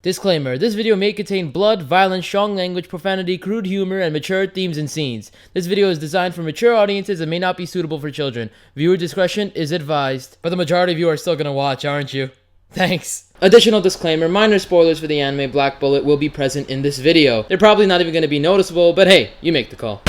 Disclaimer, this video may contain blood, violence, strong language, profanity, crude humor, and mature themes and scenes. This video is designed for mature audiences and may not be suitable for children. Viewer discretion is advised. But the majority of you are still gonna watch, aren't you? Thanks. Additional disclaimer, minor spoilers for the anime Black Bullet will be present in this video. They're probably not even gonna be noticeable, but hey, you make the call.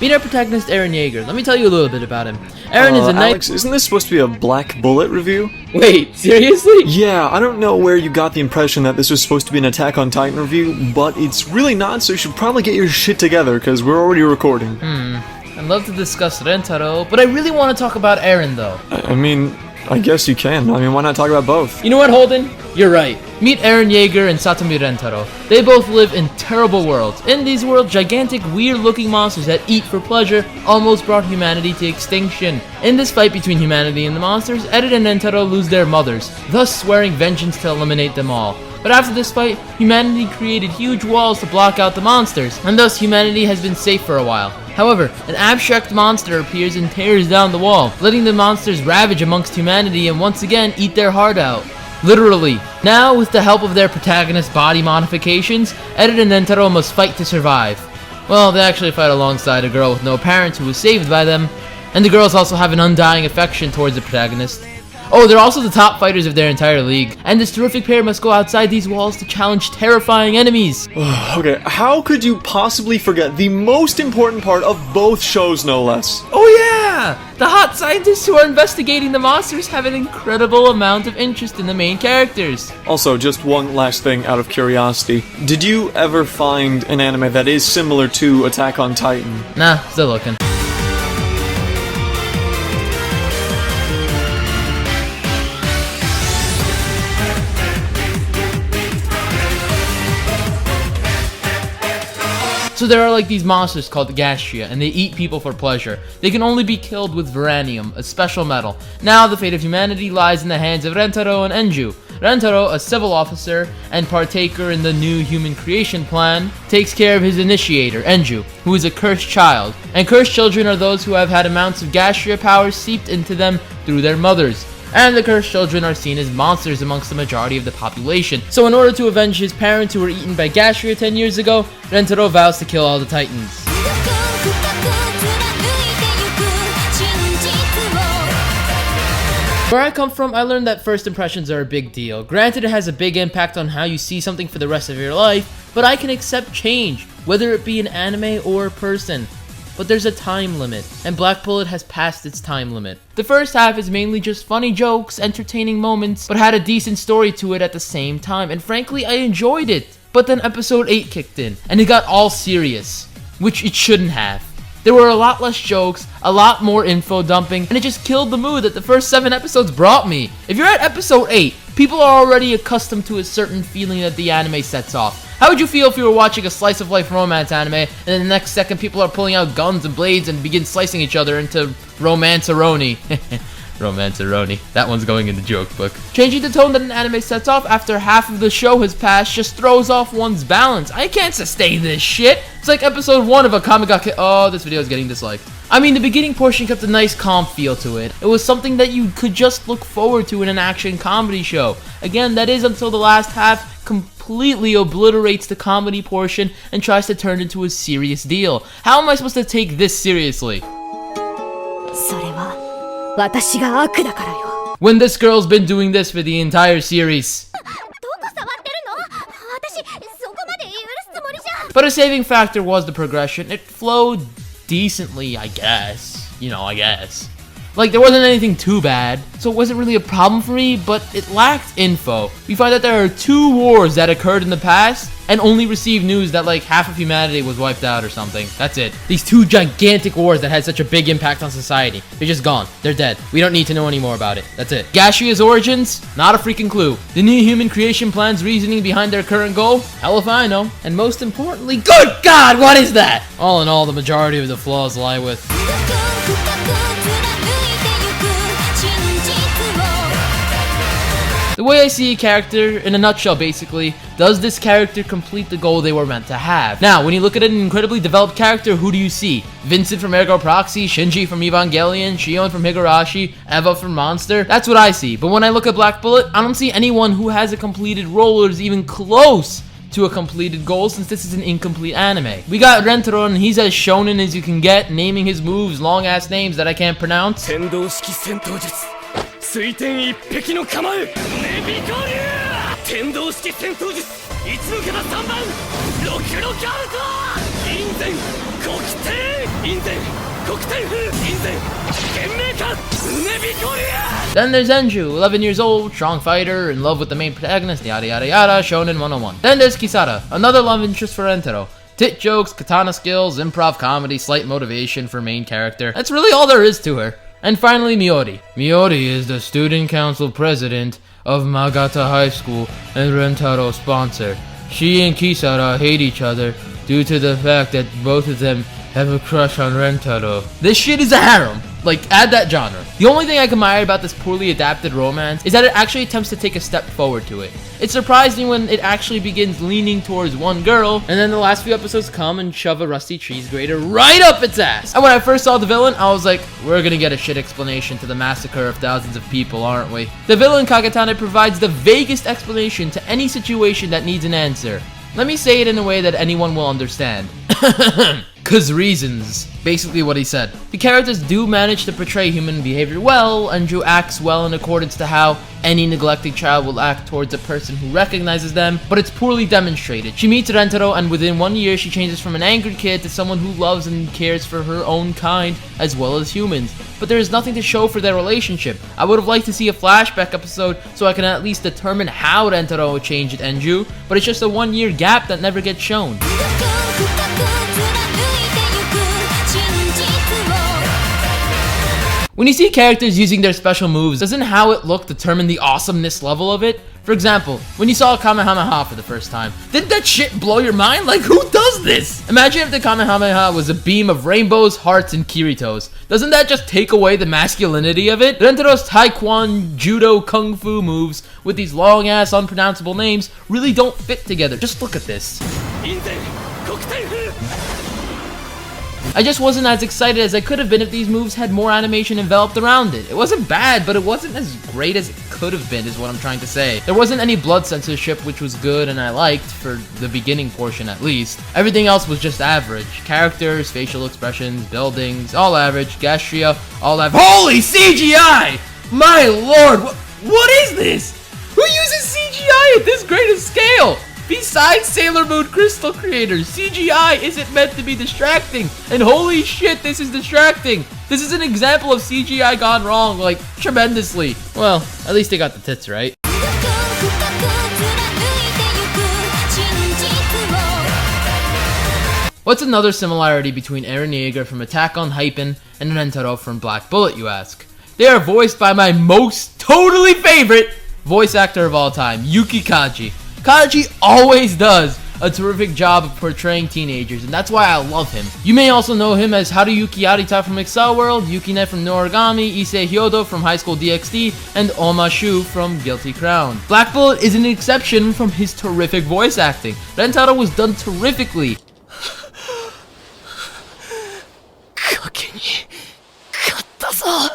Meet our protagonist Eren Yeager. Let me tell you a little bit about him. Eren is a knight. Alex, isn't this supposed to be a Black Bullet review? Wait, seriously? Yeah, I don't know where you got the impression that this was supposed to be an Attack on Titan review, but it's really not, so you should probably get your shit together, because we're already recording. I'd love to discuss Rentaro, but I really want to talk about Eren though. I mean, I guess you can. I mean, why not talk about both? You know what, Holden? You're right. Meet Eren Yeager and Satomi Rentaro. They both live in terrible worlds. In these worlds, gigantic, weird-looking monsters that eat for pleasure almost brought humanity to extinction. In this fight between humanity and the monsters, Eren and Rentaro lose their mothers, thus swearing vengeance to eliminate them all. But after this fight, humanity created huge walls to block out the monsters, and thus humanity has been safe for a while. However, an abstract monster appears and tears down the wall, letting the monsters ravage amongst humanity and once again eat their heart out. Literally. Now, with the help of their protagonist's body modifications, Eren and Rentaro must fight to survive. Well, they actually fight alongside a girl with no parents who was saved by them, and the girls also have an undying affection towards the protagonist. Oh, they're also the top fighters of their entire league, and this terrific pair must go outside these walls to challenge terrifying enemies. Okay, how could you possibly forget the most important part of both shows, no less? Oh yeah! The hot scientists who are investigating the monsters have an incredible amount of interest in the main characters. Also, just one last thing out of curiosity. Did you ever find an anime that is similar to Attack on Titan? Nah, still looking. So there are like these monsters called Gastria, and they eat people for pleasure. They can only be killed with Veranium, a special metal. Now the fate of humanity lies in the hands of Rentaro and Enju. Rentaro, a civil officer and partaker in the new human creation plan, takes care of his initiator, Enju, who is a cursed child. And cursed children are those who have had amounts of Gastria power seeped into them through their mothers. And the cursed children are seen as monsters amongst the majority of the population. So in order to avenge his parents who were eaten by Gastria 10 years ago, Rentaro vows to kill all the Titans. Where I come from, I learned that first impressions are a big deal. Granted, it has a big impact on how you see something for the rest of your life, but I can accept change, whether it be an anime or a person. But there's a time limit, and Black Bullet has passed its time limit. The first half is mainly just funny jokes, entertaining moments, but had a decent story to it at the same time, and frankly, I enjoyed it. But then episode 8 kicked in, and it got all serious, which it shouldn't have. There were a lot less jokes, a lot more info dumping, and it just killed the mood that the first 7 episodes brought me. If you're at episode 8, people are already accustomed to a certain feeling that the anime sets off. How would you feel if you were watching a slice of life romance anime, and then the next second people are pulling out guns and blades and begin slicing each other into romance-a-roni? Romance-a-roni. That one's going in the joke book. Changing the tone that an anime sets off after half of the show has passed just throws off one's balance. I can't sustain this shit. It's like episode 1 of a Kamigake. Oh, this video is getting disliked. I mean, the beginning portion kept a nice calm feel to it. It was something that you could just look forward to in an action comedy show. Again, that is until the last half completely obliterates the comedy portion and tries to turn it into a serious deal. How am I supposed to take this seriously? When this girl's been doing this for the entire series. But a saving factor was the progression. It flowed decently, I guess. I guess. Like, there wasn't anything too bad, so it wasn't really a problem for me, but it lacked info. We find that there are 2 wars that occurred in the past, and only received news that like half of humanity was wiped out or something. That's it. These 2 gigantic wars that had such a big impact on society. They're just gone. They're dead. We don't need to know any more about it. That's it. Gastria's origins? Not a freaking clue. The new human creation plan's reasoning behind their current goal? Hell if I know. And most importantly, good God, what is that? All in all, the majority of the flaws lie with The way I see a character, in a nutshell basically, does this character complete the goal they were meant to have? Now, when you look at an incredibly developed character, who do you see? Vincent from Ergo Proxy, Shinji from Evangelion, Shion from Higurashi, Eva from Monster? That's what I see. But when I look at Black Bullet, I don't see anyone who has a completed role or is even close to a completed goal, since this is an incomplete anime. We got Rentaro, and he's as shonen as you can get, naming his moves long ass names that I can't pronounce. 天道式戦闘術水天一匹の構えネビコリュー天道式戦闘術一の桁3番六のカウント陰前黒天陰前黒天風陰前幻明感ネビコリュー Then there's Enju, 11 years old, strong fighter, in love with the main protagonist, yada yada yada, shonen 101. Then there's Kisara, another love interest for Rentaro. Tit jokes, katana skills, improv comedy, slight motivation for main character. That's really all there is to her. And finally, Miori. Miori is the student council president of Magata High School and Rentaro's sponsor. She and Kisara hate each other due to the fact that both of them have a crush on Rentaro. This shit is a harem. Like, add that genre. The only thing I admire about this poorly adapted romance is that it actually attempts to take a step forward to it. It surprised me when it actually begins leaning towards one girl, and then the last few episodes come and shove a rusty cheese grater right up its ass. And when I first saw the villain, I was like, we're gonna get a shit explanation to the massacre of thousands of people, aren't we? The villain Kagetane provides the vaguest explanation to any situation that needs an answer. Let me say it in a way that anyone will understand. 'Cause reasons. Basically what he said. The characters do manage to portray human behavior well, and Drew acts well in accordance to how any neglected child will act towards a person who recognizes them, but it's poorly demonstrated. She meets Rentaro, and within 1 year she changes from an angry kid to someone who loves and cares for her own kind, as well as humans. But there is nothing to show for their relationship. I would have liked to see a flashback episode so I can at least determine how Rentaro changed Enju, but it's just a 1 year gap that never gets shown. When you see characters using their special moves, doesn't how it look determine the awesomeness level of it? For example, when you saw a Kamehameha for the first time, didn't that shit blow your mind? Like, who does this? Imagine if the Kamehameha was a beam of rainbows, hearts, and Kiritos. Doesn't that just take away the masculinity of it? Rentaro's Taekwondo, Judo, Kung Fu moves with these long-ass unpronounceable names really don't fit together. Just look at this. I just wasn't as excited as I could have been if these moves had more animation enveloped around it. It wasn't bad, but it wasn't as great as it could have been, is what I'm trying to say. There wasn't any blood censorship, which was good and I liked, for the beginning portion at least. Everything else was just average. Characters, facial expressions, buildings, all average. Gastria, all average. Holy CGI! My lord, what is this? Who uses CGI at this great a scale? Besides Sailor Moon Crystal creators, CGI isn't meant to be distracting, and holy shit, this is distracting. This is an example of CGI gone wrong, like, tremendously. Well, at least they got the tits right. What's another similarity between Eren Yeager from Attack on Titan and Rentaro from Black Bullet, you ask? They are voiced by my most totally favorite voice actor of all time, Yuki Kaji. Kaji always does a terrific job of portraying teenagers, and that's why I love him. You may also know him as Haruyuki Arita from Excel World, Yukine from No Origami, Issei Hyodo from High School DxD, and Oma Shu from Guilty Crown. Black Bullet is an exception from his terrific voice acting. Rentaro was done terrifically.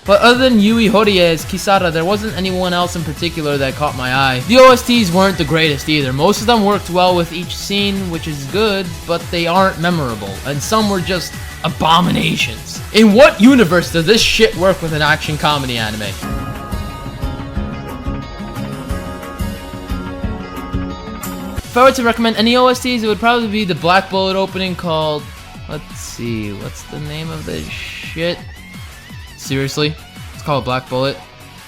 But other than Yui Horie as Kisara, there wasn't anyone else in particular that caught my eye. The OSTs weren't the greatest either. Most of them worked well with each scene, which is good, but they aren't memorable, and some were just abominations. In what universe does this shit work with an action comedy anime? If I were to recommend any OSTs, it would probably be the Black Bullet opening called... Let's see, what's the name of this shit? Seriously? It's called Black Bullet?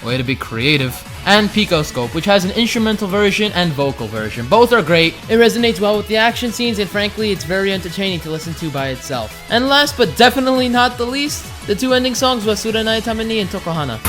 Way to be creative. And Picoscope, which has an instrumental version and vocal version. Both are great. It resonates well with the action scenes, and frankly, it's very entertaining to listen to by itself. And last but definitely not the least, the two ending songs, Wasurenai Tameni and Tokohana.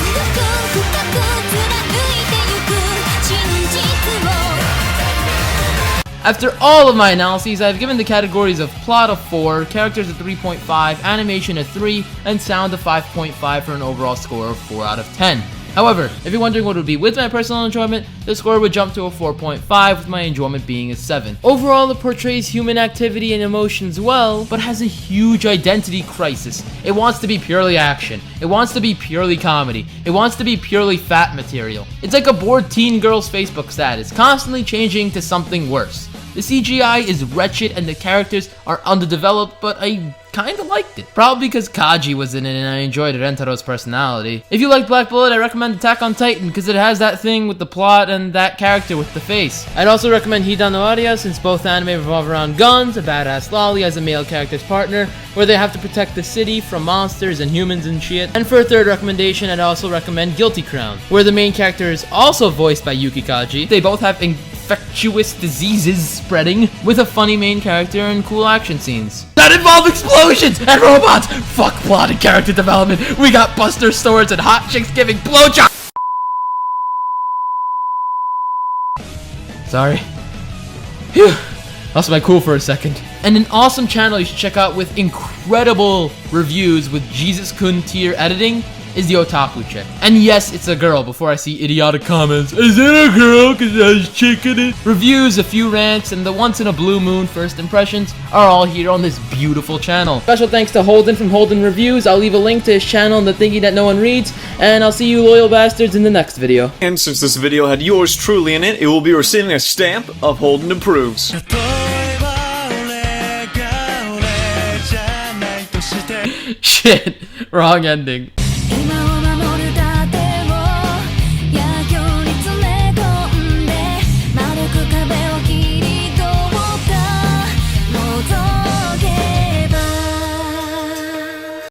After all of my analyses, I've given the categories of plot a 4, characters a 3.5, animation a 3, and sound a 5.5 for an overall score of 4 out of 10. However, if you're wondering what it would be with my personal enjoyment, the score would jump to a 4.5 with my enjoyment being a 7. Overall, it portrays human activity and emotions well, but has a huge identity crisis. It wants to be purely action. It wants to be purely comedy. It wants to be purely fat material. It's like a bored teen girl's Facebook status, constantly changing to something worse. The CGI is wretched and the characters are underdeveloped, but I kinda liked it. Probably because Kaji was in it and I enjoyed Rentaro's personality. If you like Black Bullet, I recommend Attack on Titan because it has that thing with the plot and that character with the face. I'd also recommend Hidan no Aria since both anime revolve around guns, a badass lolly as a male character's partner, where they have to protect the city from monsters and humans and shit. And for a third recommendation, I'd also recommend Guilty Crown, where the main character is also voiced by Yuki Kaji. They both have infectious diseases spreading, with a funny main character and cool action scenes that involve explosions and robots. Fuck plot and character development. We got Buster Swords and hot chicks giving blowjobs. Sorry. Phew. Lost my cool for a second. And an awesome channel you should check out with incredible reviews with Jesus-kun tier editing is the Otaku Chick. And yes, it's a girl before I see idiotic comments. Is it a girl cause there's chick in it? Reviews, a few rants, and the once in a blue moon first impressions are all here on this beautiful channel. Special thanks to Holden from Holden Reviews. I'll leave a link to his channel in the thingy that no one reads, and I'll see you loyal bastards in the next video. And since this video had yours truly in it, it will be receiving a stamp of Holden Approves. Shit, wrong ending. 今